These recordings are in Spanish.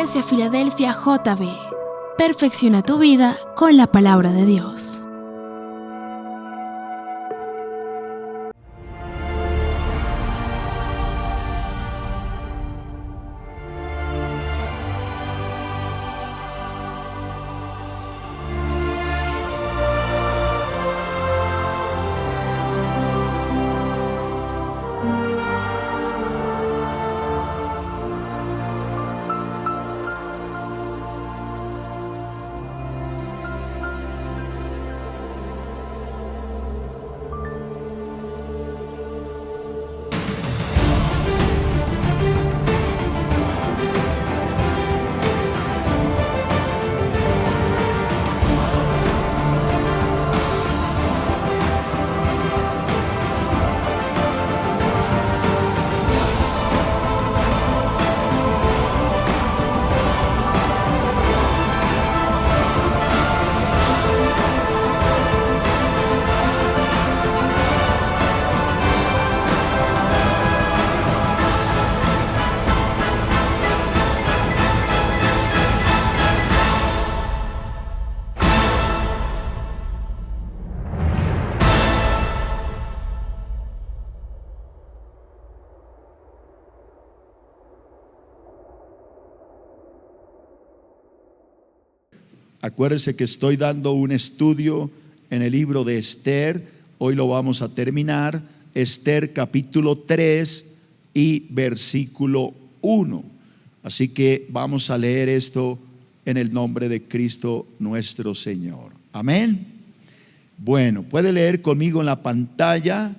Iglesia Filadelfia JB. Perfecciona tu vida con la palabra de Dios. Acuérdese que estoy dando un estudio en el libro de Esther. Hoy lo vamos a terminar. Esther capítulo 3 y versículo 1. Así que vamos a leer esto en el nombre de Cristo nuestro Señor. Amén. Bueno, puede leer conmigo en la pantalla.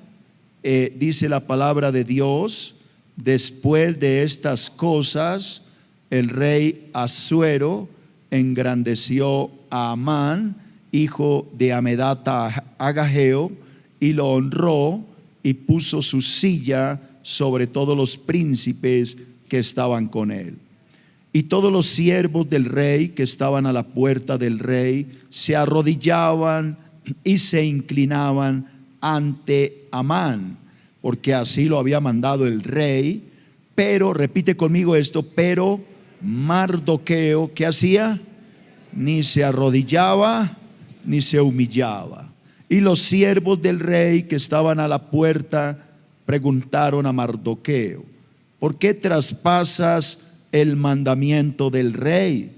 Dice la palabra de Dios: después de estas cosas, el rey Asuero engrandeció a Amán, hijo de Hamedata Agageo, y lo honró y puso su silla sobre todos los príncipes que estaban con él. Y todos los siervos del rey que estaban a la puerta del rey se arrodillaban y se inclinaban ante Amán, porque así lo había mandado el rey. Pero, repite conmigo esto, pero Mardoqueo, ¿qué hacía? Ni se arrodillaba ni se humillaba. Y los siervos del rey que estaban a la puerta preguntaron a Mardoqueo: ¿por qué traspasas el mandamiento del rey?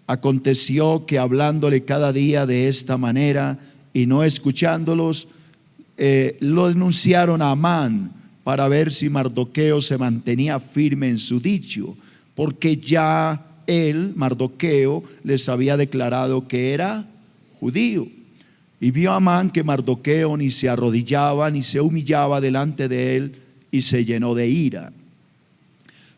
Aconteció que hablándole cada día de esta manera y no escuchándolos, lo denunciaron a Amán para ver si Mardoqueo se mantenía firme en su dicho, porque ya él, Mardoqueo, les había declarado que era judío. Y vio Amán que Mardoqueo ni se arrodillaba ni se humillaba delante de él, y se llenó de ira.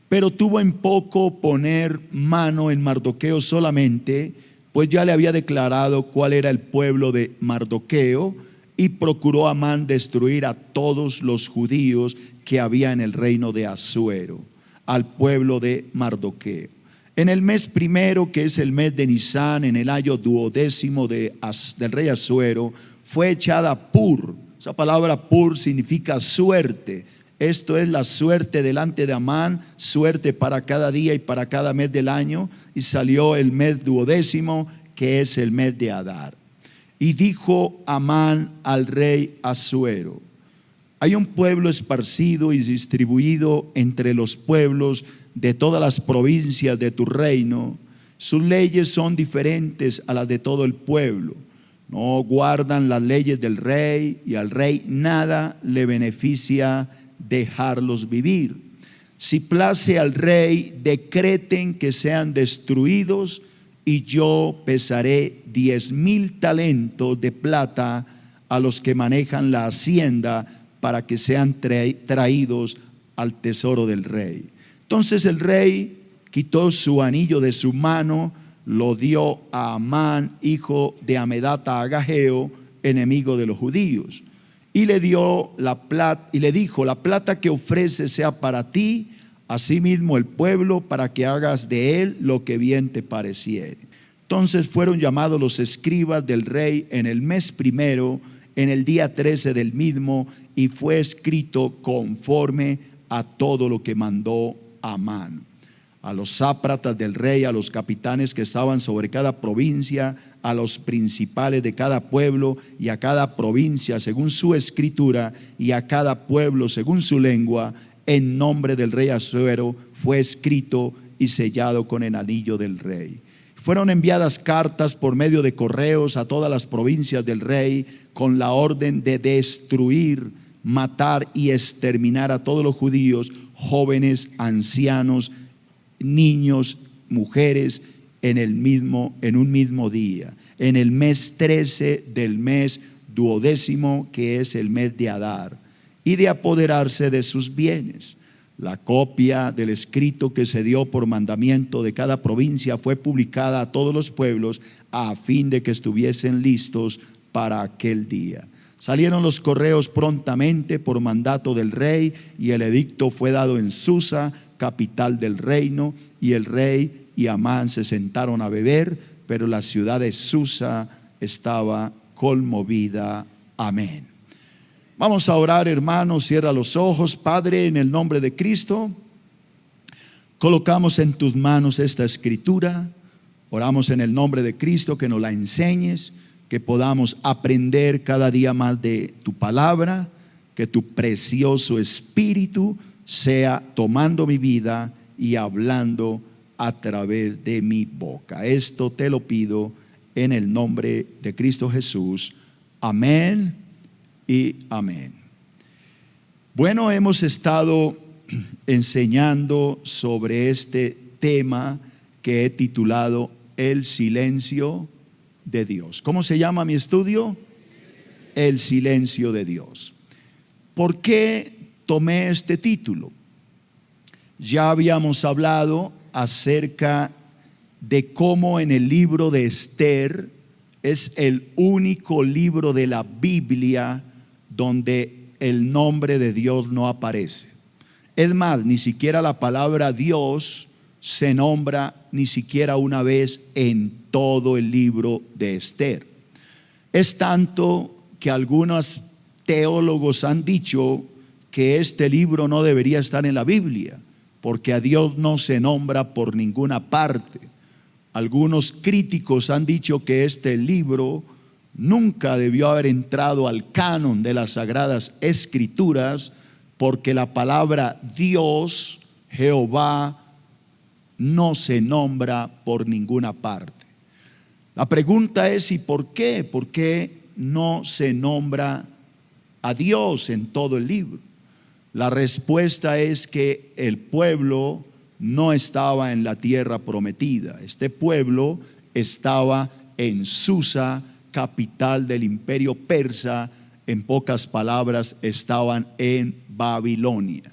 Pero tuvo en poco poner mano en Mardoqueo solamente, pues ya le había declarado cuál era el pueblo de Mardoqueo, y procuró Amán destruir a todos los judíos que había en el reino de Asuero, al pueblo de Mardoqueo. En el mes primero, que es el mes de Nisán, en el año 12º del rey Asuero, fue echada Pur. Esa palabra Pur significa suerte. Esto es la suerte delante de Amán, suerte para cada día y para cada mes del año. Y salió el mes 12º, que es el mes de Adar. Y dijo Amán al rey Asuero: hay un pueblo esparcido y distribuido entre los pueblos de todas las provincias de tu reino. Sus leyes son diferentes a las de todo el pueblo. No guardan las leyes del rey, y al rey nada le beneficia dejarlos vivir. Si place al rey, decreten que sean destruidos, y yo pesaré 10,000 talentos de plata a los que manejan la hacienda, para que sean traídos al tesoro del rey. Entonces el rey quitó su anillo de su mano, lo dio a Amán, hijo de Hamedata Agageo, enemigo de los judíos, y le dio la plata, y le dijo: la plata que ofreces sea para ti, asimismo el pueblo, para que hagas de él lo que bien te pareciere. Entonces fueron llamados los escribas del rey en el mes primero, en el día 13 del mismo, y fue escrito conforme a todo lo que mandó Amán. a los sátrapas del rey, a los capitanes que estaban sobre cada provincia, a los principales de cada pueblo y a cada provincia según su escritura y a cada pueblo según su lengua, en nombre del rey Asuero fue escrito y sellado con el anillo del rey. Fueron enviadas cartas por medio de correos a todas las provincias del rey con la orden de destruir, matar y exterminar a todos los judíos, jóvenes, ancianos, niños, mujeres, en un mismo día, en el mes 13 del mes 12, que es el mes de Adar, y de apoderarse de sus bienes. La copia del escrito que se dio por mandamiento de cada provincia fue publicada a todos los pueblos a fin de que estuviesen listos para aquel día. Salieron los correos prontamente por mandato del rey, y el edicto fue dado en Susa, capital del reino, y el rey y Amán se sentaron a beber, pero la ciudad de Susa estaba conmovida. Amén. Vamos a orar, hermanos. Cierra los ojos. Padre, en el nombre de Cristo, colocamos en tus manos esta escritura. Oramos en el nombre de Cristo que nos la enseñes, que podamos aprender cada día más de tu palabra, que tu precioso Espíritu sea tomando mi vida y hablando a través de mi boca. Esto te lo pido en el nombre de Cristo Jesús. Amén y amén. Bueno, hemos estado enseñando sobre este tema que he titulado El silencio de Dios. ¿Cómo se llama mi estudio? El silencio de Dios. ¿Por qué tomé este título? Ya habíamos hablado acerca de cómo en el libro de Esther es el único libro de la Biblia donde el nombre de Dios no aparece. Es más, ni siquiera la palabra Dios se nombra ni siquiera una vez en todo el libro de Esther. Es tanto que algunos teólogos han dicho que este libro no debería estar en la Biblia, porque a Dios no se nombra por ninguna parte. Algunos críticos han dicho que este libro nunca debió haber entrado al canon de las Sagradas Escrituras, porque la palabra Dios, Jehová, no se nombra por ninguna parte. La pregunta es: ¿y por qué? ¿Por qué no se nombra a Dios en todo el libro? La respuesta es que el pueblo no estaba en la tierra prometida. Este pueblo estaba en Susa, capital del imperio persa. En pocas palabras, estaban en Babilonia.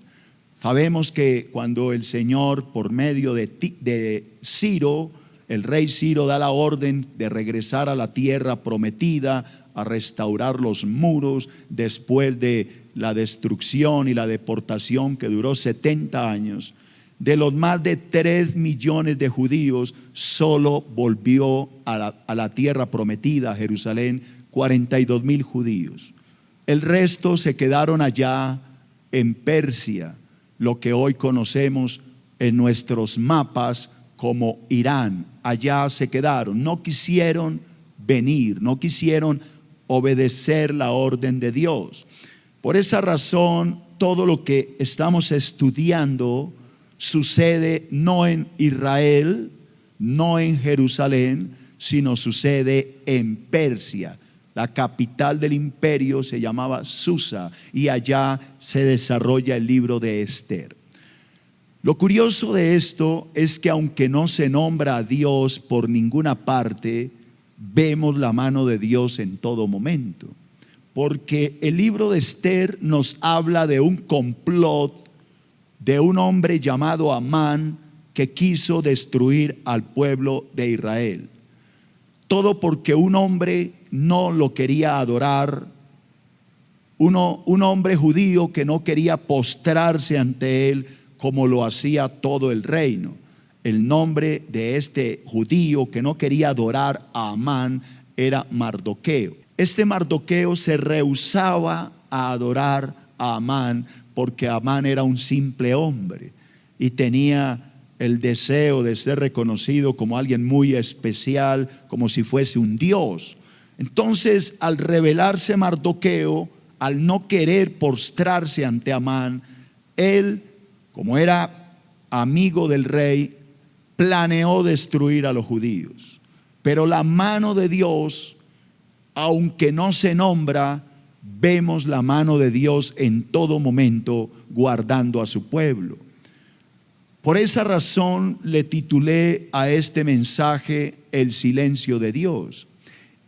Sabemos que cuando el Señor, por medio de Ciro, el rey Ciro, da la orden de regresar a la tierra prometida, a restaurar los muros después de la destrucción y la deportación que duró 70 años, de los más de 3 millones de judíos, solo volvió a la tierra prometida, a Jerusalén, 42,000 judíos. El resto se quedaron allá en Persia, lo que hoy conocemos en nuestros mapas como Irán. Allá se quedaron, no quisieron venir, no quisieron obedecer la orden de Dios. Por esa razón, todo lo que estamos estudiando sucede no en Israel, no en Jerusalén, sino sucede en Persia. La capital del imperio se llamaba Susa, y allá se desarrolla el libro de Esther. Lo curioso de esto es que aunque no se nombra a Dios por ninguna parte, vemos la mano de Dios en todo momento. Porque el libro de Esther nos habla de un complot de un hombre llamado Amán que quiso destruir al pueblo de Israel. Todo porque un hombre no lo quería adorar, un hombre judío que no quería postrarse ante él como lo hacía todo el reino. El nombre de este judío que no quería adorar a Amán era Mardoqueo. Este Mardoqueo se rehusaba a adorar a Amán porque Amán era un simple hombre y tenía el deseo de ser reconocido como alguien muy especial, como si fuese un dios. Entonces, al rebelarse Mardoqueo, al no querer postrarse ante Amán, él, como era amigo del rey, planeó destruir a los judíos. Pero la mano de Dios, aunque no se nombra, vemos la mano de Dios en todo momento guardando a su pueblo. Por esa razón le titulé a este mensaje El silencio de Dios.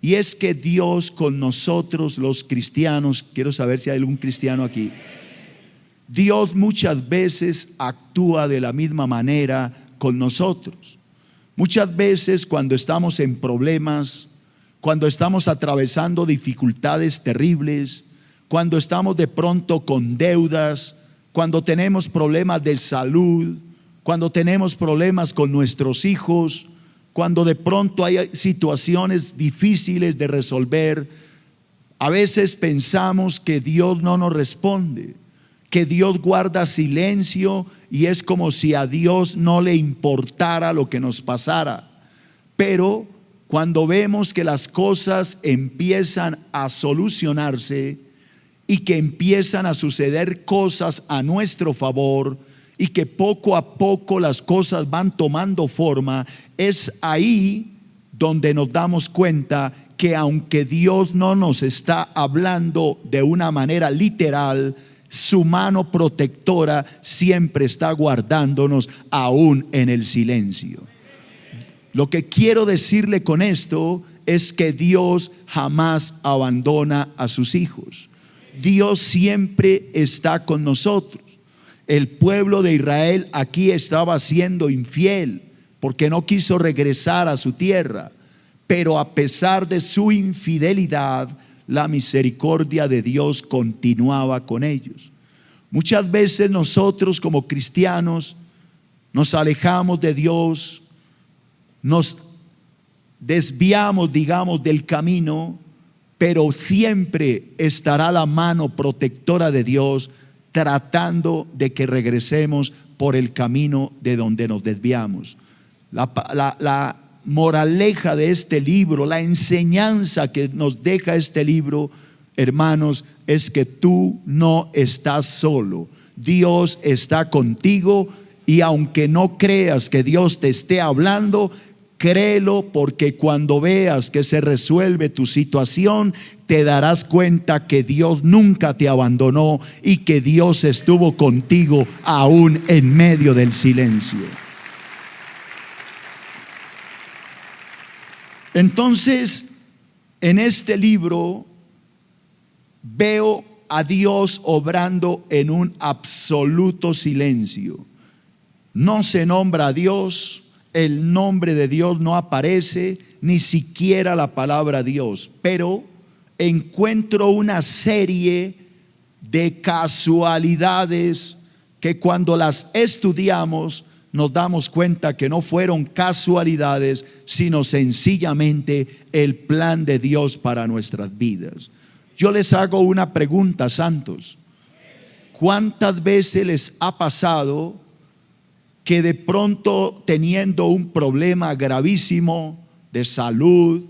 Y es que Dios con nosotros los cristianos, quiero saber si hay algún cristiano aquí, Dios muchas veces actúa de la misma manera con nosotros. Muchas veces cuando estamos en problemas, cuando estamos atravesando dificultades terribles, cuando estamos de pronto con deudas, cuando tenemos problemas de salud, cuando tenemos problemas con nuestros hijos, cuando de pronto hay situaciones difíciles de resolver, a veces pensamos que Dios no nos responde, que Dios guarda silencio y es como si a Dios no le importara lo que nos pasara. Pero cuando vemos que las cosas empiezan a solucionarse y que empiezan a suceder cosas a nuestro favor y que poco a poco las cosas van tomando forma, es ahí donde nos damos cuenta que aunque Dios no nos está hablando de una manera literal, su mano protectora siempre está guardándonos aún en el silencio. Lo que quiero decirle con esto es que Dios jamás abandona a sus hijos. Dios siempre está con nosotros. El pueblo de Israel aquí estaba siendo infiel porque no quiso regresar a su tierra, pero a pesar de su infidelidad, la misericordia de Dios continuaba con ellos. Muchas veces nosotros como cristianos nos alejamos de Dios, nos desviamos, digamos, del camino, pero siempre estará la mano protectora de Dios tratando de que regresemos por el camino de donde nos desviamos. La moraleja de este libro, la enseñanza que nos deja este libro, hermanos, es que tú no estás solo. Dios está contigo y aunque no creas que Dios te esté hablando, créelo, porque cuando veas que se resuelve tu situación, te darás cuenta que Dios nunca te abandonó y que Dios estuvo contigo aún en medio del silencio. Entonces, en este libro veo a Dios obrando en un absoluto silencio. No se nombra a Dios, el nombre de Dios no aparece, ni siquiera la palabra Dios, pero encuentro una serie de casualidades que cuando las estudiamos nos damos cuenta que no fueron casualidades, sino sencillamente el plan de Dios para nuestras vidas. Yo les hago una pregunta, santos. ¿Cuántas veces les ha pasado que de pronto, teniendo un problema gravísimo de salud,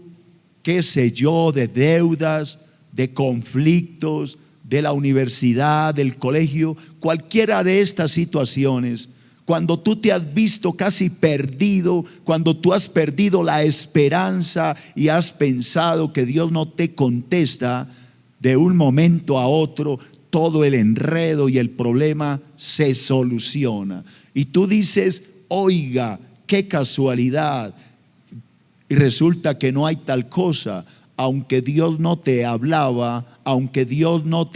qué sé yo, de deudas, de conflictos, de la universidad, del colegio, cualquiera de estas situaciones, cuando tú te has visto casi perdido, cuando tú has perdido la esperanza y has pensado que Dios no te contesta, de un momento a otro todo el enredo y el problema se soluciona y tú dices: oiga, qué casualidad, y resulta que no hay tal cosa. Aunque Dios no te hablaba, aunque Dios no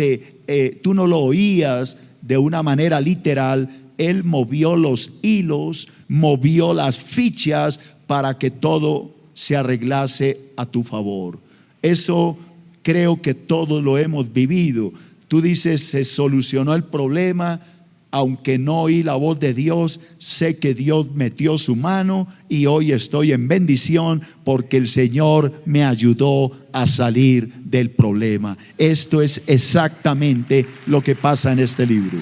tú no lo oías de una manera literal, Él movió los hilos, movió las fichas para que todo se arreglase a tu favor. Eso creo que todos lo hemos vivido. Tú dices: se solucionó el problema, aunque no oí la voz de Dios, sé que Dios metió su mano y hoy estoy en bendición porque el Señor me ayudó a salir del problema. Esto es exactamente lo que pasa en este libro.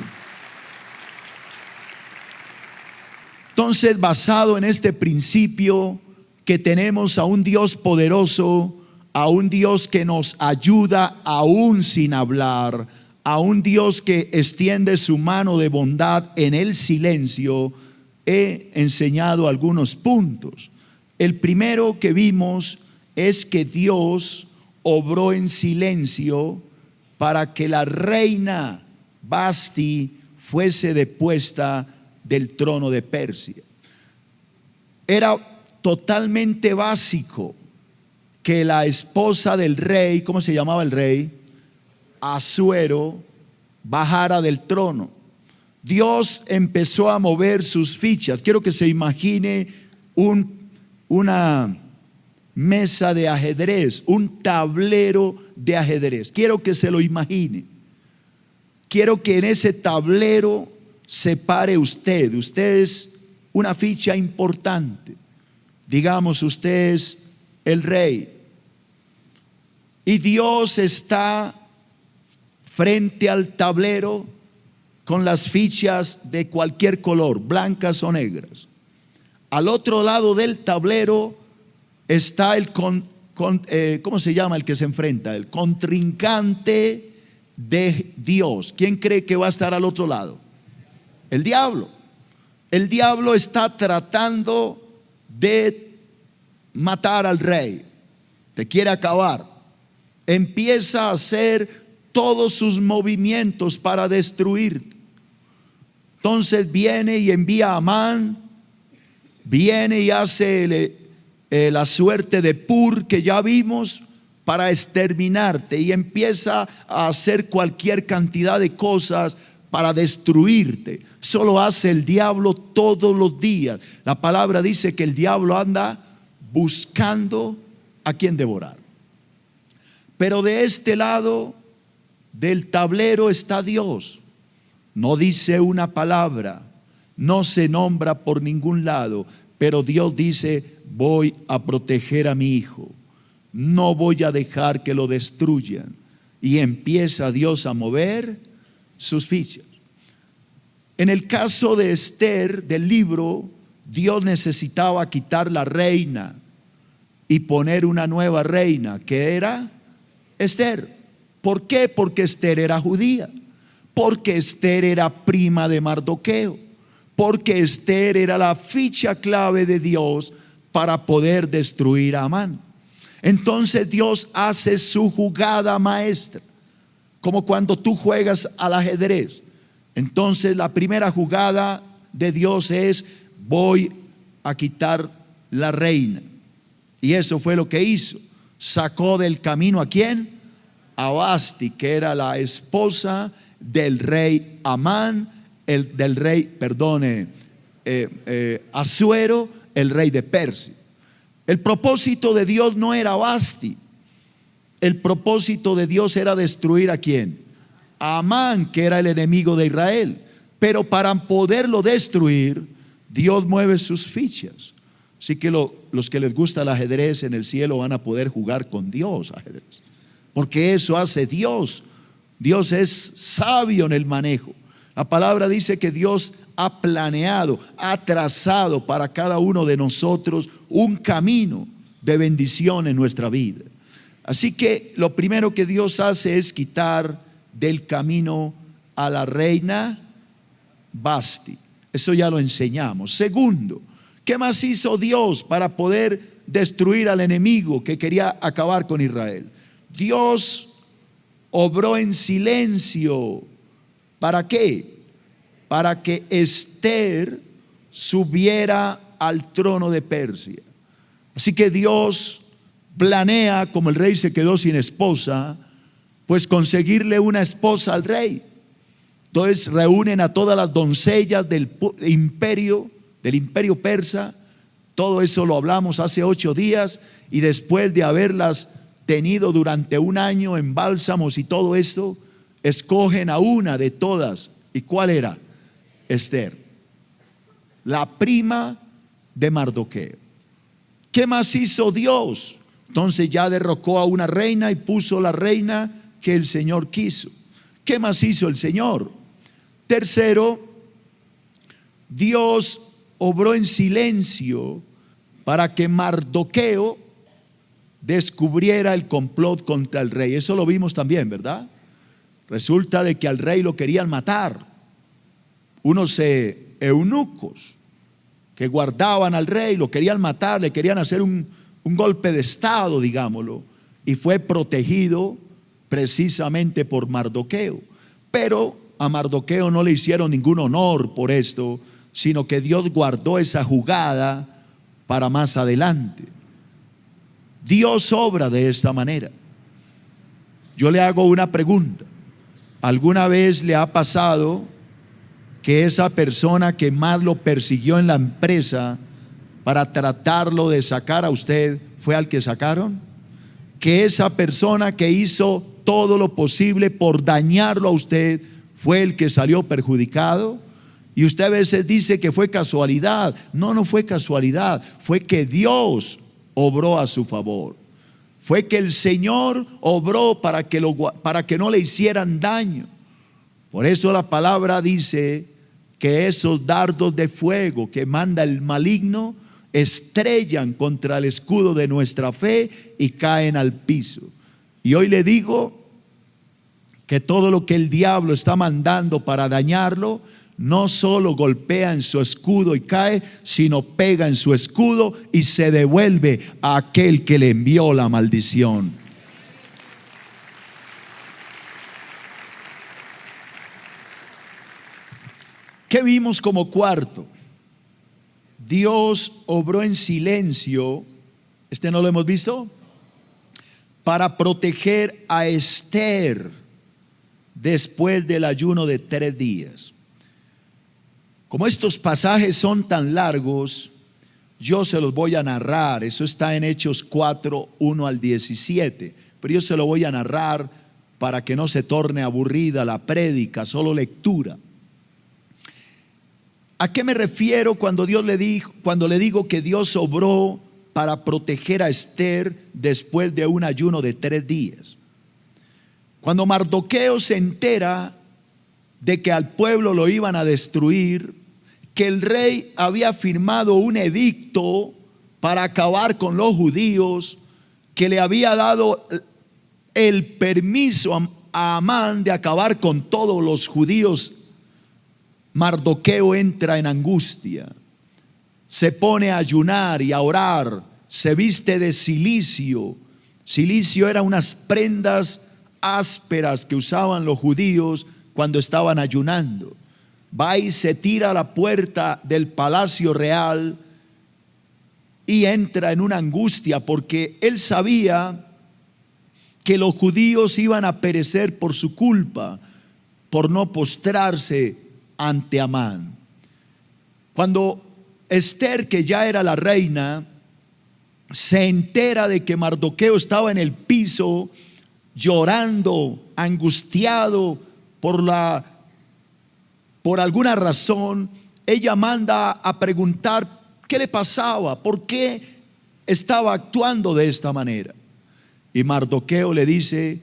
Entonces, basado en este principio que tenemos a un Dios poderoso, a un Dios que nos ayuda aún sin hablar, a un Dios que extiende su mano de bondad en el silencio, he enseñado algunos puntos. El primero que vimos es que Dios obró en silencio para que la reina Vasti fuese depuesta del trono de Persia. Era totalmente básico que la esposa del rey, ¿cómo se llamaba el rey? Asuero, bajara del trono. Dios empezó a mover sus fichas. Quiero que se imagine una mesa de ajedrez, un tablero de ajedrez. Quiero que se lo imagine. Quiero que en ese tablero se pare usted. Usted es una ficha importante. Digamos, usted es el rey. Y Dios está frente al tablero con las fichas de cualquier color, blancas o negras. Al otro lado del tablero está ¿cómo se llama el que se enfrenta? El contrincante de Dios. ¿Quién cree que va a estar al otro lado? El diablo. El diablo está tratando de matar al rey. Te quiere acabar. Empieza a hacer todos sus movimientos para destruirte. Entonces viene y envía a Amán, viene y hace la suerte de Pur que ya vimos para exterminarte, y empieza a hacer cualquier cantidad de cosas para destruirte. Eso lo hace el diablo todos los días. La palabra dice que el diablo anda buscando a quien devorar. Pero de este lado del tablero está Dios. No dice una palabra, no se nombra por ningún lado, pero Dios dice: voy a proteger a mi hijo, no voy a dejar que lo destruyan. Y empieza Dios a mover sus fichas. En el caso de Esther del libro, Dios necesitaba quitar la reina y poner una nueva reina, que era Esther. ¿Por qué? Porque Esther era judía, porque Esther era prima de Mardoqueo, porque Esther era la ficha clave de Dios para poder destruir a Amán. Entonces Dios hace su jugada maestra, como cuando tú juegas al ajedrez. Entonces la primera jugada de Dios es: voy a quitar la reina. Y eso fue lo que hizo. Sacó del camino ¿a quién? A Vasti, que era la esposa del rey Amán, Asuero, el rey de Persia. El propósito de Dios no era Vasti. El propósito de Dios era destruir ¿a quién? A Amán, que era el enemigo de Israel. Pero para poderlo destruir, Dios mueve sus fichas. Así que los que les gusta el ajedrez en el cielo van a poder jugar con Dios ajedrez, porque eso hace Dios. Dios es sabio en el manejo. La palabra dice que Dios ha planeado, ha trazado para cada uno de nosotros un camino de bendición en nuestra vida. Así que lo primero que Dios hace es quitar del camino a la reina Vasti. Eso ya lo enseñamos. Segundo, ¿qué más hizo Dios para poder destruir al enemigo que quería acabar con Israel? Dios obró en silencio. ¿Para qué? Para que Esther subiera al trono de Persia. Así que Dios planea, como el rey se quedó sin esposa, pues conseguirle una esposa al rey. Entonces reúnen a todas las doncellas del imperio persa. Todo eso lo hablamos hace 8 días, y después de haberlas tenido durante un año en bálsamos y todo esto, escogen a una de todas. ¿Y cuál era? Esther, la prima de Mardoqueo. ¿Qué más hizo Dios? Entonces ya derrocó a una reina y puso la reina que el Señor quiso. ¿Qué más hizo el Señor? Tercero, Dios obró en silencio para que Mardoqueo descubriera el complot contra el rey. Eso lo vimos también, ¿verdad? Resulta de que al rey lo querían matar. Unos eunucos que guardaban al rey lo querían matar, le querían hacer un golpe de estado, digámoslo, y fue protegido precisamente por Mardoqueo. Pero a Mardoqueo no le hicieron ningún honor por esto, sino que Dios guardó esa jugada para más adelante. Dios obra de esta manera. Yo le hago una pregunta. ¿Alguna vez le ha pasado que esa persona que más lo persiguió en la empresa para tratarlo de sacar a usted fue al que sacaron? Que esa persona que hizo todo lo posible por dañarlo a usted fue el que salió perjudicado. Y usted a veces dice que fue casualidad. No, no fue casualidad. Fue que Dios obró a su favor. Fue que el Señor obró para que no le hicieran daño. Por eso la palabra dice que esos dardos de fuego que manda el maligno estrellan contra el escudo de nuestra fe y caen al piso. Y hoy le digo que todo lo que el diablo está mandando para dañarlo, no solo golpea en su escudo y cae, sino pega en su escudo y se devuelve a aquel que le envió la maldición. ¿Qué vimos como cuarto? Dios obró en silencio, ¿este no lo hemos visto? Para proteger a Esther después del ayuno de 3 días. Como estos pasajes son tan largos, yo se los voy a narrar. Eso está en Hechos 4, 1 al 17. Pero yo se lo voy a narrar para que no se torne aburrida la prédica, solo lectura. ¿A qué me refiero cuando le digo que Dios obró para proteger a Esther después de un ayuno de 3 días? Cuando Mardoqueo se entera de que al pueblo lo iban a destruir, que el rey había firmado un edicto para acabar con los judíos, que le había dado el permiso a Amán de acabar con todos los judíos, Mardoqueo entra en angustia, se pone a ayunar y a orar, se viste de cilicio. Cilicio eran unas prendas ásperas que usaban los judíos cuando estaban ayunando. Va y se tira a la puerta del palacio real y entra en una angustia porque él sabía que los judíos iban a perecer por su culpa, por no postrarse ante Amán. Cuando Esther, que ya era la reina, se entera de que Mardoqueo estaba en el piso llorando, angustiado por alguna razón, ella manda a preguntar qué le pasaba, por qué estaba actuando de esta manera. Y Mardoqueo le dice: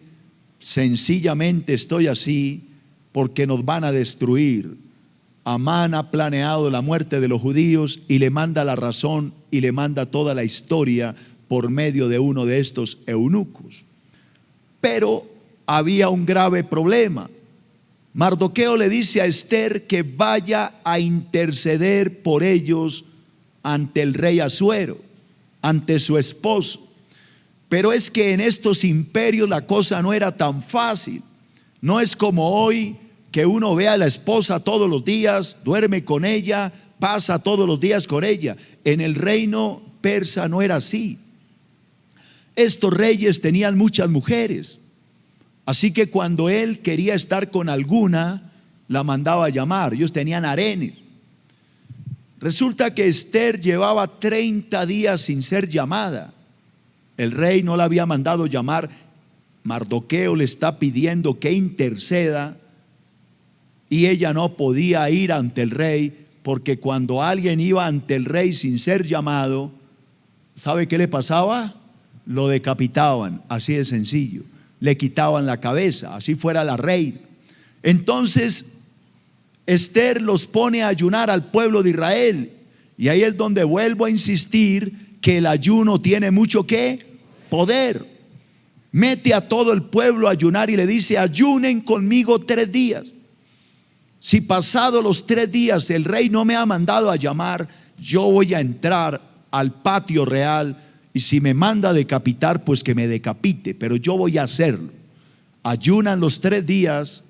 sencillamente estoy así porque nos van a destruir. Amán ha planeado la muerte de los judíos, y le manda la razón y le manda toda la historia por medio de uno de estos eunucos. Pero había un grave problema. Mardoqueo le dice a Esther que vaya a interceder por ellos ante el rey Asuero, ante su esposo. Pero es que en estos imperios la cosa no era tan fácil. No es como hoy, que uno ve a la esposa todos los días, duerme con ella, pasa todos los días con ella. En el reino persa no era así. Estos reyes tenían muchas mujeres, así que cuando él quería estar con alguna, la mandaba a llamar. Ellos tenían harenes. Resulta que Esther llevaba 30 días sin ser llamada. El rey no la había mandado llamar. Mardoqueo le está pidiendo que interceda, y ella no podía ir ante el rey, porque cuando alguien iba ante el rey sin ser llamado, ¿sabe qué le pasaba? Lo decapitaban, así de sencillo. Le quitaban la cabeza, así fuera la reina. Entonces Esther los pone a ayunar al pueblo de Israel, Y ahí es donde vuelvo a insistir que el ayuno tiene mucho que poder. Mete a todo el pueblo a ayunar y le dice: ayunen conmigo 3 días. Si pasados los 3 días el rey no me ha mandado a llamar, yo voy a entrar al patio real, y si me manda a decapitar, pues que me decapite, pero yo voy a hacerlo. Ayunan los 3 días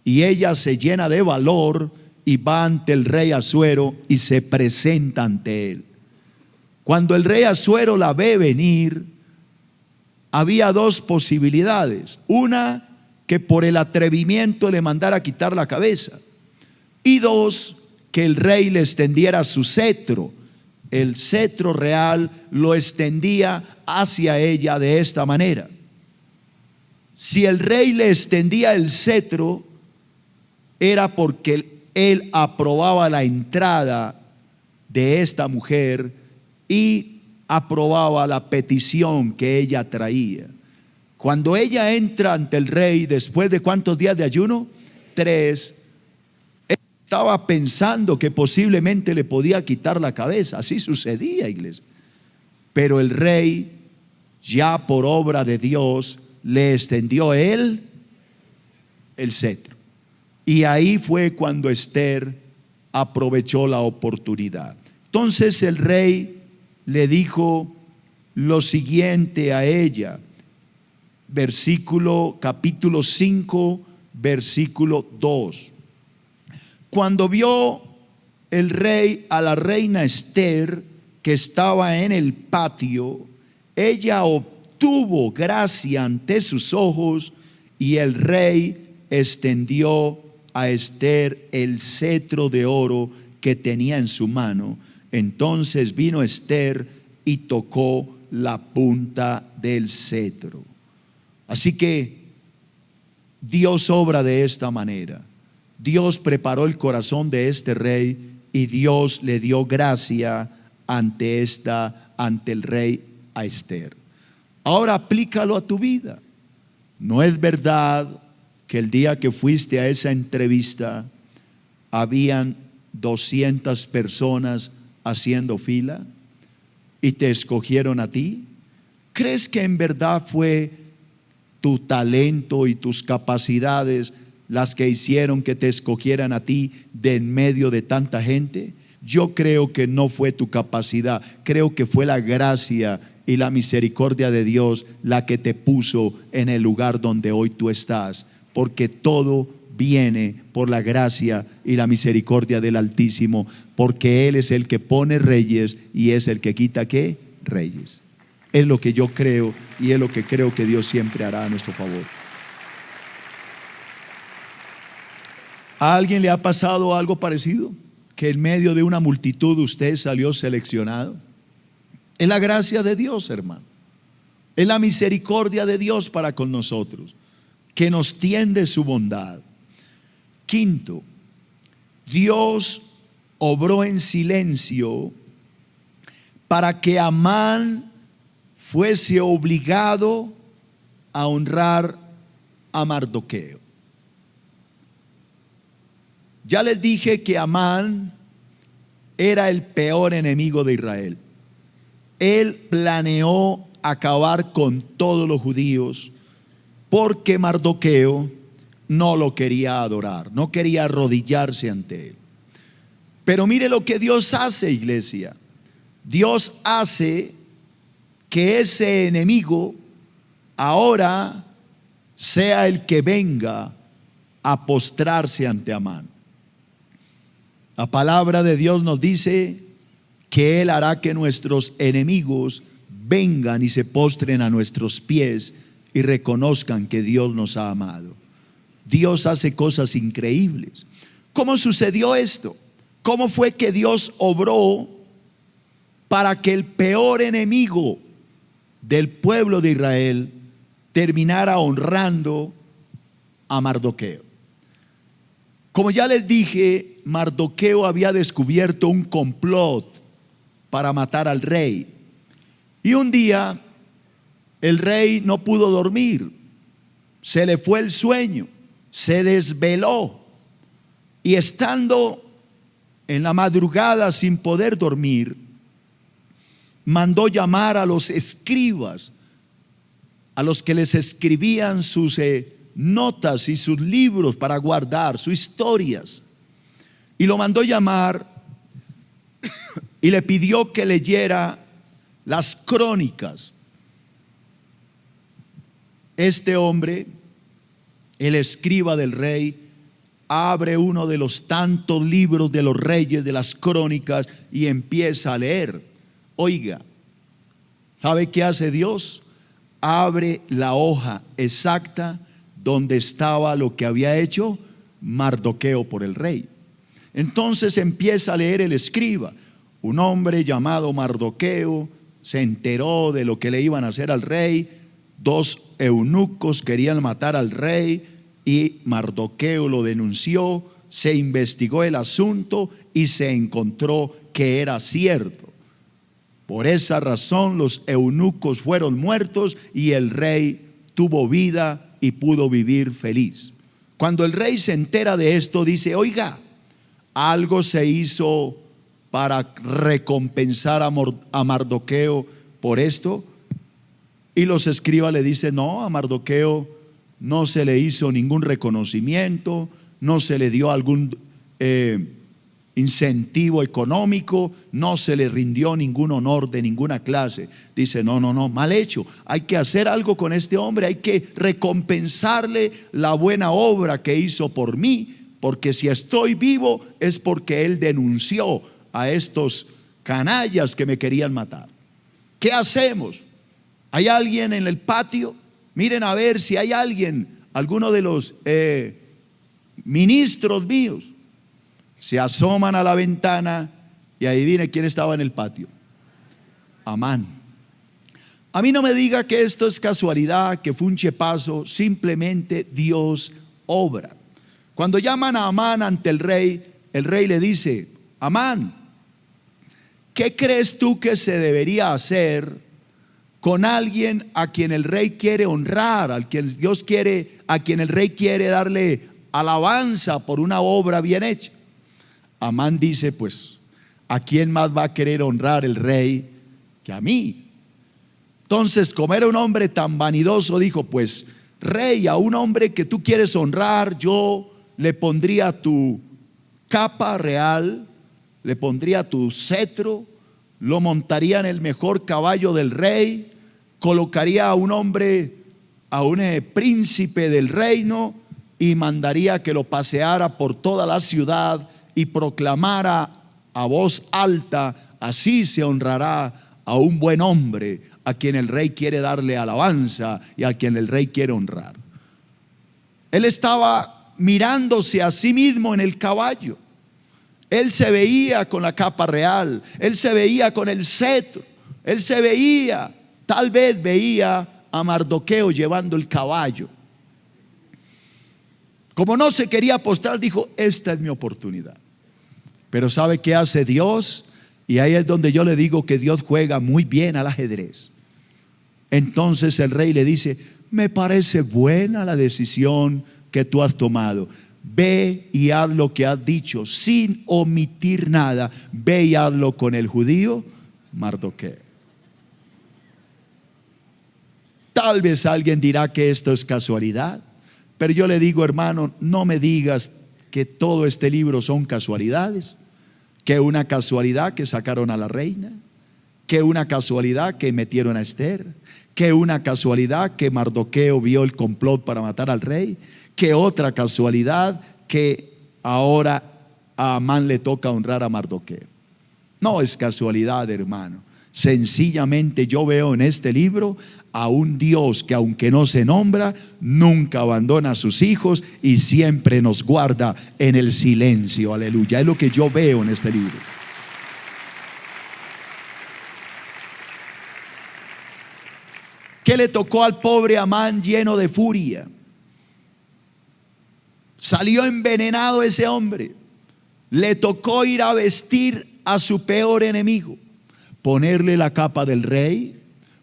y ella se llena de valor y va ante el rey Asuero y se presenta ante él. Cuando el rey Asuero la ve venir, había 2 posibilidades: una, que por el atrevimiento le mandara a quitar la cabeza, y 2, que el rey le extendiera su cetro. El cetro real lo extendía hacia ella de esta manera. Si el rey le extendía el cetro, era porque él aprobaba la entrada de esta mujer y aprobaba la petición que ella traía. Cuando ella entra ante el rey, después de ¿cuántos días de ayuno? 3. Estaba pensando que posiblemente le podía quitar la cabeza. Así sucedía, iglesia. Pero el rey, ya por obra de Dios, le extendió el cetro. Y ahí fue cuando Esther aprovechó la oportunidad. Entonces el rey le dijo lo siguiente a ella. Capítulo 5, versículo 2. Cuando vio el rey a la reina Esther, que estaba en el patio, ella obtuvo gracia ante sus ojos, y el rey extendió a Esther el cetro de oro que tenía en su mano. Entonces vino Esther y tocó la punta del cetro. Así que Dios obra de esta manera. Dios preparó el corazón de este rey y Dios le dio gracia ante el rey a Esther. Ahora aplícalo a tu vida. ¿No es verdad que el día que fuiste a esa entrevista habían 200 personas haciendo fila y te escogieron a ti? ¿Crees que en verdad fue tu talento y tus capacidades las que hicieron que te escogieran a ti de en medio de tanta gente? Yo creo que no fue tu capacidad, creo que fue la gracia y la misericordia de Dios la que te puso en el lugar donde hoy tú estás, porque todo viene por la gracia y la misericordia del Altísimo, porque Él es el que pone reyes y es el que quita ¿qué? Reyes. Es lo que yo creo y es lo que creo que Dios siempre hará a nuestro favor. ¿A alguien le ha pasado algo parecido? Que en medio de una multitud usted salió seleccionado. Es la gracia de Dios, hermano. Es la misericordia de Dios para con nosotros, que nos tiende su bondad. Quinto, Dios obró en silencio para que Amán fuese obligado a honrar a Mardoqueo. Ya les dije que Amán era el peor enemigo de Israel. Él planeó acabar con todos los judíos porque Mardoqueo no lo quería adorar, no quería arrodillarse ante él. Pero mire lo que Dios hace, iglesia. Dios hace que ese enemigo ahora sea el que venga a postrarse ante Amán. La palabra de Dios nos dice que Él hará que nuestros enemigos vengan y se postren a nuestros pies y reconozcan que Dios nos ha amado. Dios hace cosas increíbles. ¿Cómo sucedió esto? ¿Cómo fue que Dios obró para que el peor enemigo del pueblo de Israel terminara honrando a Mardoqueo? Como ya les dije, Mardoqueo había descubierto un complot para matar al rey. Y un día el rey no pudo dormir, se le fue el sueño, se desveló, y estando en la madrugada, sin poder dormir, mandó llamar a los escribas, a los que les escribían sus notas y sus libros para guardar, sus historias. Y lo mandó llamar y le pidió que leyera las crónicas. Este hombre, el escriba del rey, abre uno de los tantos libros de los reyes, de las crónicas, y empieza a leer. Oiga, ¿sabe qué hace Dios? Abre la hoja exacta donde estaba lo que había hecho Mardoqueo por el rey. Entonces empieza a leer el escriba. Un hombre llamado Mardoqueo se enteró de lo que le iban a hacer al rey. 2 eunucos querían matar al rey y Mardoqueo lo denunció. Se investigó el asunto y se encontró que era cierto. Por esa razón los eunucos fueron muertos y el rey tuvo vida y pudo vivir feliz. Cuando el rey se entera de esto, dice: oiga, algo se hizo para recompensar a Mardoqueo por esto. Y los escribas le dicen: no, a Mardoqueo no se le hizo ningún reconocimiento, no se le dio algún incentivo económico, no se le rindió ningún honor de ninguna clase. Dice: no, mal hecho. Hay que hacer algo con este hombre, hay que recompensarle la buena obra que hizo por mí, porque si estoy vivo es porque él denunció a estos canallas que me querían matar. ¿Qué hacemos? ¿Hay alguien en el patio? Miren a ver si hay alguien, alguno de los ministros míos. Se asoman a la ventana y adivine quién estaba en el patio. Amán. A mí no me diga que esto es casualidad, que fue un chepazo. Simplemente Dios obra. Cuando llaman a Amán ante el rey le dice: Amán, ¿qué crees tú que se debería hacer con alguien a quien el rey quiere honrar, a quien el rey quiere darle alabanza por una obra bien hecha? Amán dice: pues, ¿a quién más va a querer honrar el rey que a mí? Entonces, como era un hombre tan vanidoso, dijo: pues, rey, a un hombre que tú quieres honrar, yo le pondría tu capa real, le pondría tu cetro, lo montaría en el mejor caballo del rey, colocaría a un hombre, a un príncipe del reino, y mandaría que lo paseara por toda la ciudad y proclamara a voz alta: así se honrará a un buen hombre, a quien el rey quiere darle alabanza y a quien el rey quiere honrar. Él estaba mirándose a sí mismo en el caballo. Él se veía con la capa real, él se veía con el cetro, él se veía, tal vez veía a Mardoqueo llevando el caballo. Como no se quería postrar, dijo: esta es mi oportunidad. Pero ¿sabe qué hace Dios? Y ahí es donde yo le digo que Dios juega muy bien al ajedrez. Entonces el rey le dice: me parece buena la decisión que tú has tomado. Ve y haz lo que has dicho sin omitir nada. Ve y hazlo con el judío Mardoqueo. Tal vez alguien dirá que esto es casualidad, pero yo le digo: hermano, no me digas que todo este libro son casualidades. Que una casualidad que sacaron a la reina, que una casualidad que metieron a Esther, que una casualidad que Mardoqueo vio el complot para matar al rey, que otra casualidad que ahora a Amán le toca honrar a Mardoqueo. No es casualidad, hermano. Sencillamente yo veo en este libro a un Dios que, aunque no se nombra, nunca abandona a sus hijos y siempre nos guarda en el silencio. Aleluya. Es lo que yo veo en este libro. ¿Qué le tocó al pobre Amán lleno de furia? Salió envenenado ese hombre. Le tocó ir a vestir a su peor enemigo, ponerle la capa del rey,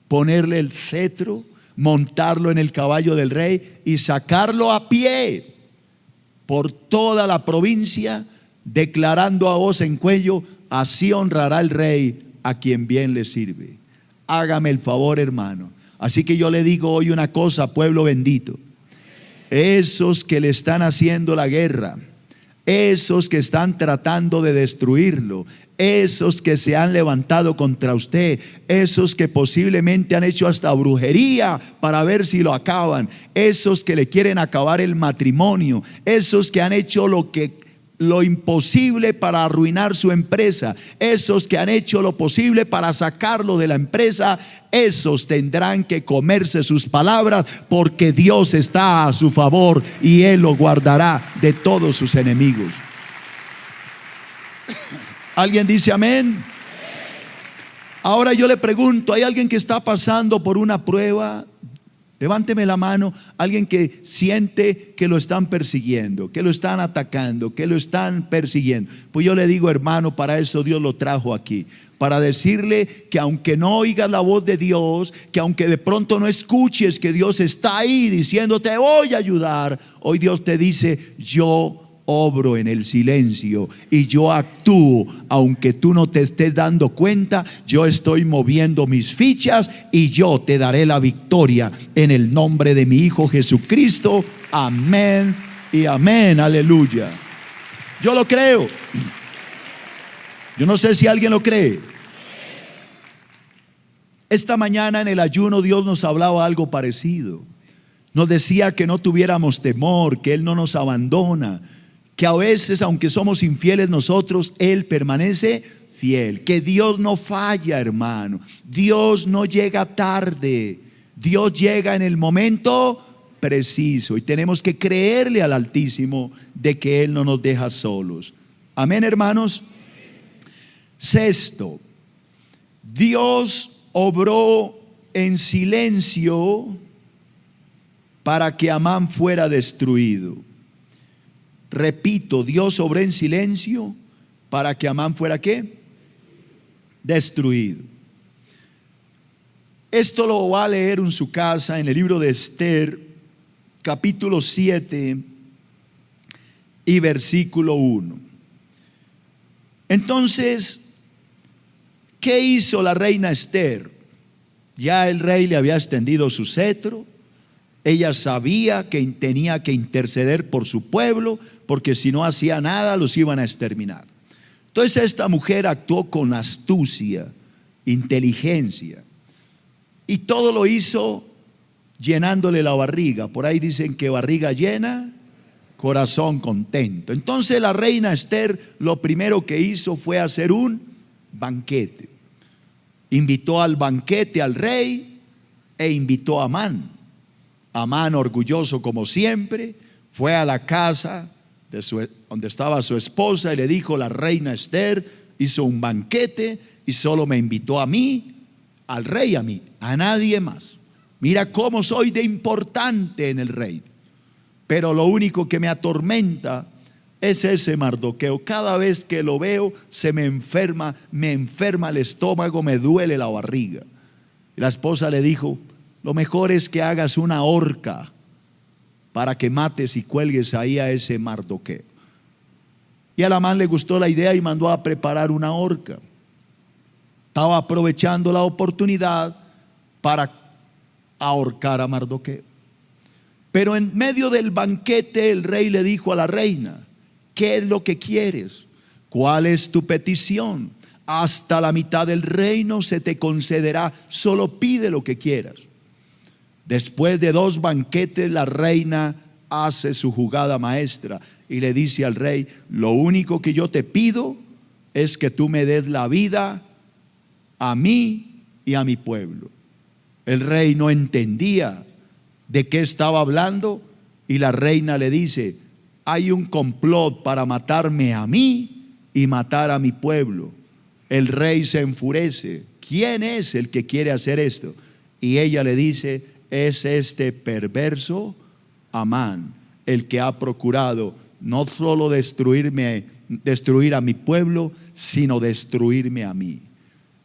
ponerle el cetro, montarlo en el caballo del rey y sacarlo a pie por toda la provincia declarando a voz en cuello: así honrará el rey a quien bien le sirve. Hágame el favor, hermano. Así que yo le digo hoy una cosa, pueblo bendito: esos que le están haciendo la guerra, esos que están tratando de destruirlo, esos que se han levantado contra usted, esos que posiblemente han hecho hasta brujería para ver si lo acaban, esos que le quieren acabar el matrimonio, esos que han hecho lo imposible para arruinar su empresa, esos que han hecho lo posible para sacarlo de la empresa, esos tendrán que comerse sus palabras, porque Dios está a su favor y Él lo guardará de todos sus enemigos. ¿Alguien dice amén? Ahora yo le pregunto: ¿hay alguien que está pasando por una prueba? Levánteme la mano. Alguien que siente que lo están persiguiendo, que lo están atacando, que lo están persiguiendo. Pues yo le digo, hermano, para eso Dios lo trajo aquí, para decirle que aunque no oigas la voz de Dios, que aunque de pronto no escuches que Dios está ahí diciéndote: voy a ayudar, hoy Dios te dice: yo obro en el silencio y yo actúo, aunque tú no te estés dando cuenta. Yo estoy moviendo mis fichas y yo te daré la victoria en el nombre de mi Hijo Jesucristo. Amén y amén, aleluya. Yo lo creo. Yo no sé si alguien lo cree. Esta mañana en el ayuno Dios nos hablaba algo parecido. Nos decía que no tuviéramos temor, que Él no nos abandona, que a veces, aunque somos infieles nosotros, Él permanece fiel, que Dios no falla, hermano. Dios no llega tarde, Dios llega en el momento preciso, y tenemos que creerle al Altísimo de que Él no nos deja solos. Amén, hermanos. Sexto, Dios obró en silencio para que Amán fuera destruido. Repito, Dios obró en silencio para que Amán fuera ¿qué? Destruido. Esto lo va a leer en su casa en el libro de Esther, capítulo 7 y versículo 1. Entonces, ¿qué hizo la reina Esther? Ya el rey le había extendido su cetro. Ella sabía que tenía que interceder por su pueblo, porque si no hacía nada los iban a exterminar. Entonces esta mujer actuó con astucia, inteligencia, y todo lo hizo llenándole la barriga. Por ahí dicen que barriga llena, corazón contento. Entonces la reina Esther lo primero que hizo fue hacer un banquete. Invitó al banquete al rey e invitó a Amán. Amán, orgulloso como siempre, fue a la casa donde estaba su esposa y le dijo: la reina Esther hizo un banquete y solo me invitó a mí, al rey, a mí, a nadie más. Mira cómo soy de importante en el reino. Pero lo único que me atormenta es ese Mardoqueo. Cada vez que lo veo se me enferma el estómago, me duele la barriga. Y la esposa le dijo: lo mejor es que hagas una horca para que mates y cuelgues ahí a ese Mardoqueo. Y a Amán le gustó la idea y mandó a preparar una horca. Estaba aprovechando la oportunidad para ahorcar a Mardoqueo. Pero en medio del banquete el rey le dijo a la reina: ¿qué es lo que quieres? ¿Cuál es tu petición? Hasta la mitad del reino se te concederá, solo pide lo que quieras. Después de 2 banquetes, la reina hace su jugada maestra y le dice al rey: lo único que yo te pido es que tú me des la vida a mí y a mi pueblo. El rey no entendía de qué estaba hablando y la reina le dice: hay un complot para matarme a mí y matar a mi pueblo. El rey se enfurece: ¿quién es el que quiere hacer esto? Y ella le dice: es este perverso Amán, el que ha procurado no solo destruir a mi pueblo, sino destruirme a mí.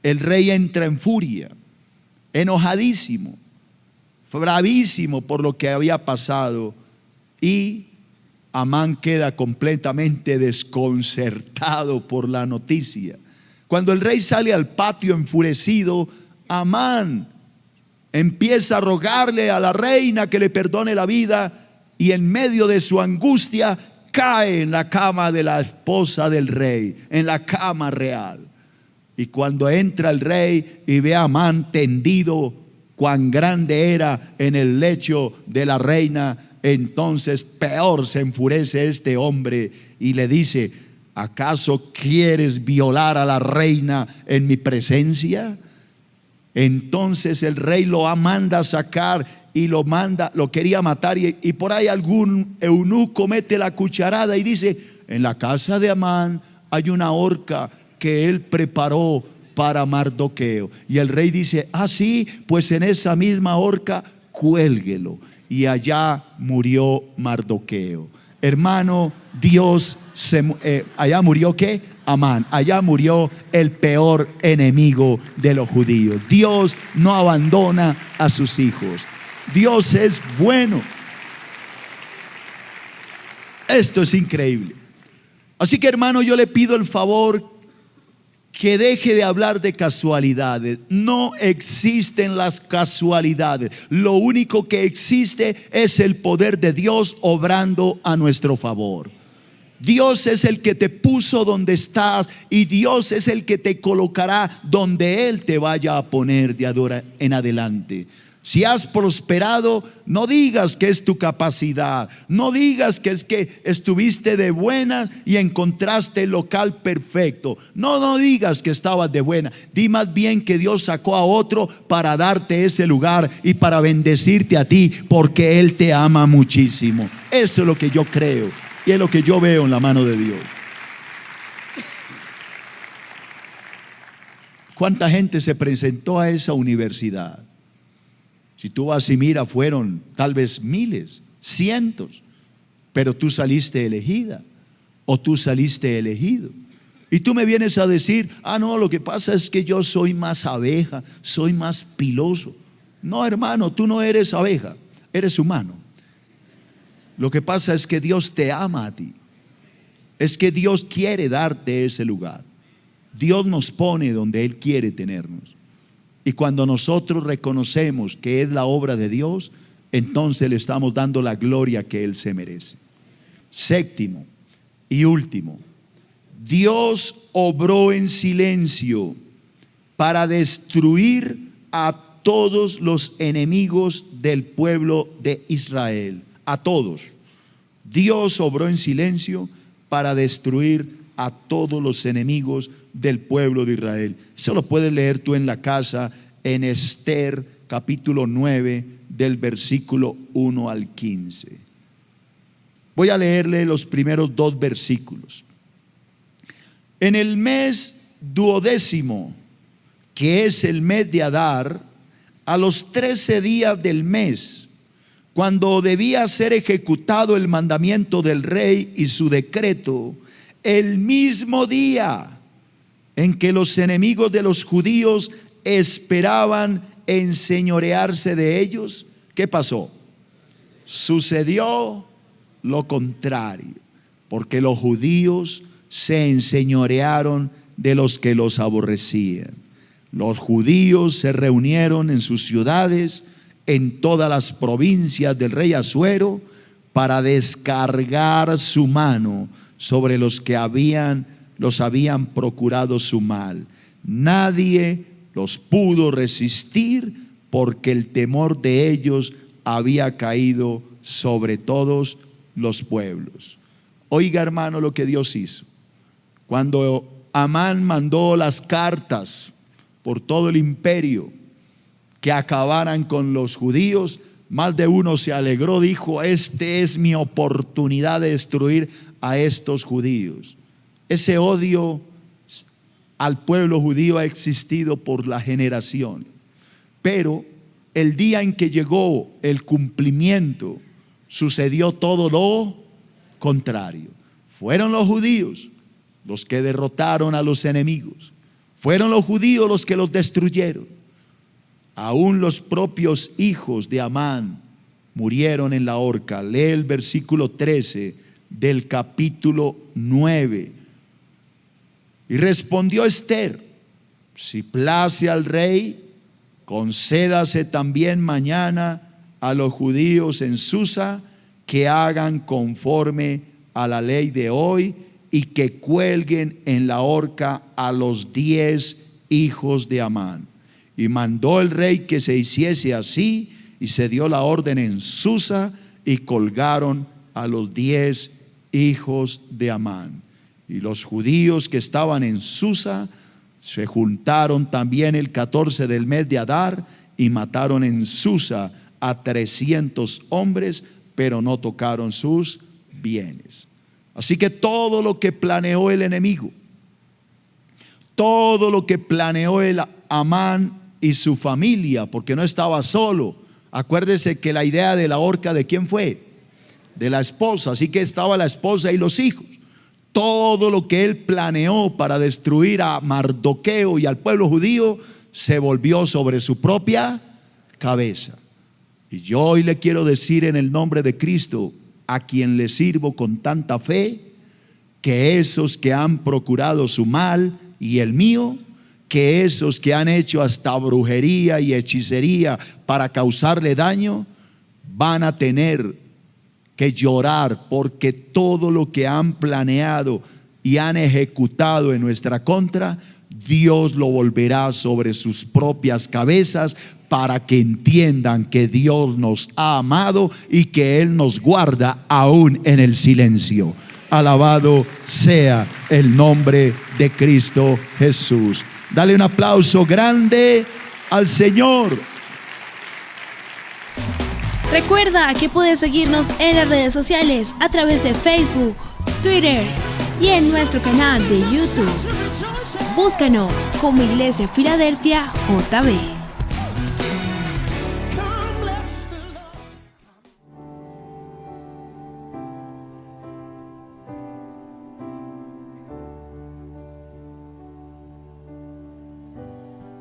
El rey entra en furia, enojadísimo, bravísimo por lo que había pasado, y Amán queda completamente desconcertado por la noticia. Cuando el rey sale al patio enfurecido, Amán empieza a rogarle a la reina que le perdone la vida, y en medio de su angustia cae en la cama de la esposa del rey, en la cama real. Y cuando entra el rey y ve a Amán tendido, cuán grande era en el lecho de la reina, entonces peor se enfurece este hombre y le dice: ¿acaso quieres violar a la reina en mi presencia? Entonces el rey lo manda a sacar y lo quería matar, y por ahí algún eunuco mete la cucharada y dice: en la casa de Amán hay una horca que él preparó para Mardoqueo. Y el rey dice: ah, sí, pues en esa misma horca cuélguelo. Y allá murió Mardoqueo. Hermano, allá murió ¿qué? Amán. Allá murió el peor enemigo de los judíos. Dios no abandona a sus hijos. Dios es bueno. Esto es increíble. Así que, hermano, yo le pido el favor que deje de hablar de casualidades. No existen las casualidades. Lo único que existe es el poder de Dios obrando a nuestro favor. Dios es el que te puso donde estás, y Dios es el que te colocará donde Él te vaya a poner de ahora en adelante. Si has prosperado, no digas que es tu capacidad, no digas que es que estuviste de buena y encontraste el local perfecto. No digas que estabas de buena. Di más bien que Dios sacó a otro para darte ese lugar y para bendecirte a ti, porque Él te ama muchísimo. Eso es lo que yo creo y es lo que yo veo en la mano de Dios. ¿Cuánta gente se presentó a esa universidad? Si tú vas y mira, fueron tal vez miles, cientos, pero tú saliste elegida o tú saliste elegido. Y tú me vienes a decir: ah, no, lo que pasa es que yo soy más abeja, soy más piloso. No, hermano, tú no eres abeja, eres humano. Lo que pasa es que Dios te ama a ti. Es que Dios quiere darte ese lugar. Dios nos pone donde Él quiere tenernos. Y cuando nosotros reconocemos que es la obra de Dios, entonces le estamos dando la gloria que Él se merece. Séptimo y último, Dios obró en silencio para destruir a todos los enemigos del pueblo de Israel. A todos. Dios obró en silencio para destruir a todos los enemigos del pueblo de Israel. Eso lo puedes leer tú en la casa, en Esther capítulo 9, del versículo 1 al 15. Voy a leerle los primeros 2 versículos. En el mes 12º, que es el mes de Adar, a los 13 días del mes, cuando debía ser ejecutado el mandamiento del rey y su decreto, el mismo día en que los enemigos de los judíos esperaban enseñorearse de ellos, ¿qué pasó? Sucedió lo contrario, porque los judíos se enseñorearon de los que los aborrecían. Los judíos se reunieron en sus ciudades, en todas las provincias del rey Asuero, para descargar su mano sobre los que los habían procurado su mal. Nadie los pudo resistir, porque el temor de ellos había caído sobre todos los pueblos. Oiga, hermano, lo que Dios hizo. Cuando Amán mandó las cartas por todo el imperio que acabaran con los judíos, más de uno se alegró, dijo: esta es mi oportunidad de destruir a estos judíos. Ese odio al pueblo judío ha existido por la generación, pero el día en que llegó el cumplimiento, sucedió todo lo contrario. Fueron los judíos los que derrotaron a los enemigos. Fueron los judíos los que los destruyeron. Aún los propios hijos de Amán murieron en la horca. Lee el versículo 13 del capítulo 9. Y respondió Ester: si place al rey, concédase también mañana a los judíos en Susa que hagan conforme a la ley de hoy y que cuelguen en la horca a los 10 hijos de Amán. Y mandó el rey que se hiciese así, y se dio la orden en Susa, y colgaron a los 10 hijos de Amán. Y los judíos que estaban en Susa se juntaron también el 14 del mes de Adar, y mataron en Susa a 300 hombres, pero no tocaron sus bienes. Así que todo lo que planeó el enemigo, todo lo que planeó el Amán y su familia, porque no estaba solo. Acuérdese que la idea de la horca, ¿de quién fue? De la esposa. Así que estaba la esposa y los hijos. Todo lo que él planeó para destruir a Mardoqueo y al pueblo judío se volvió sobre su propia cabeza. Y yo hoy le quiero decir en el nombre de Cristo, a quien le sirvo con tanta fe, que esos que han procurado su mal y el mío, que esos que han hecho hasta brujería y hechicería para causarle daño, van a tener que llorar, porque todo lo que han planeado y han ejecutado en nuestra contra, Dios lo volverá sobre sus propias cabezas, para que entiendan que Dios nos ha amado y que Él nos guarda aún en el silencio. Alabado sea el nombre de Cristo Jesús. Dale un aplauso grande al Señor. Recuerda que puedes seguirnos en las redes sociales a través de Facebook, Twitter y en nuestro canal de YouTube. Búscanos como Iglesia Filadelfia JB.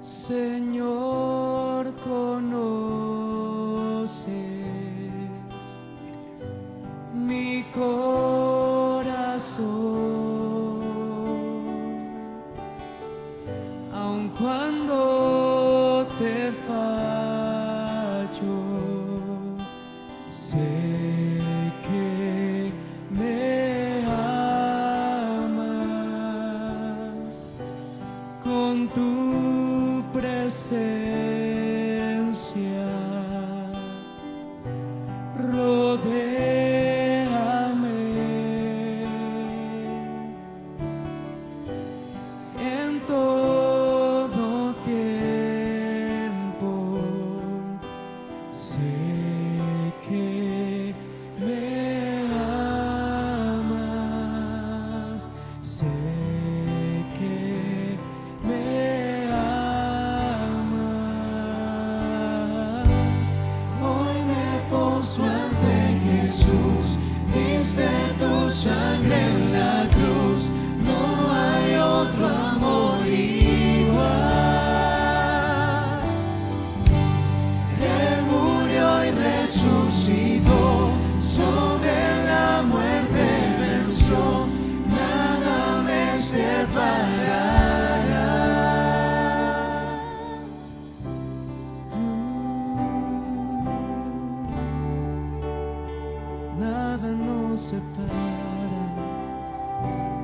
Señor, conoces mi corazón, aun cuando te fallo, sé que me amas con tu presencia, rodéame en todo tiempo, sé que me amas, sé que me amas. Hoy me poso ante Jesús, diste tu sangre en la cruz, no hay otro amor igual. Él murió y resucitó, sobre la muerte venció, nada me separará. Nada nos separa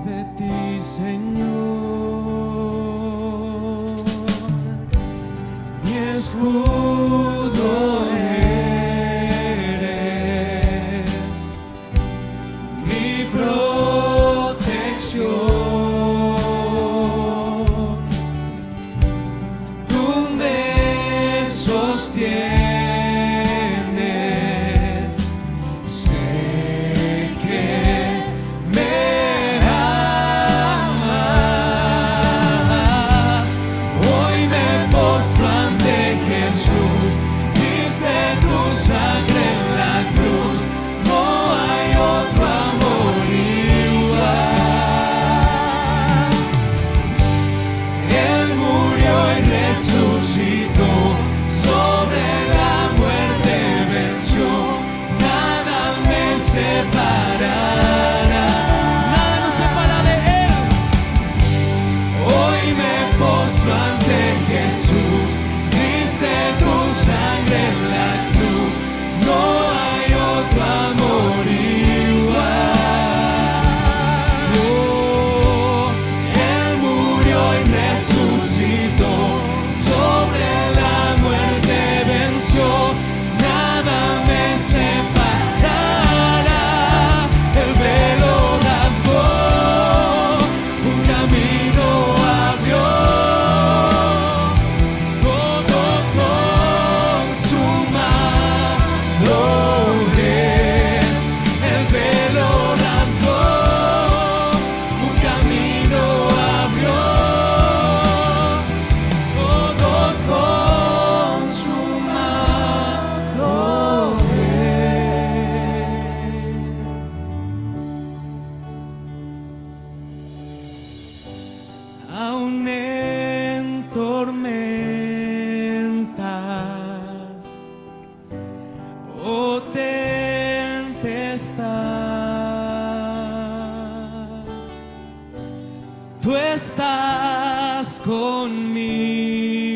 de ti, Señor. Mi escudo eres, mi protección. aún en tormentas o tempestad, tú estás conmigo.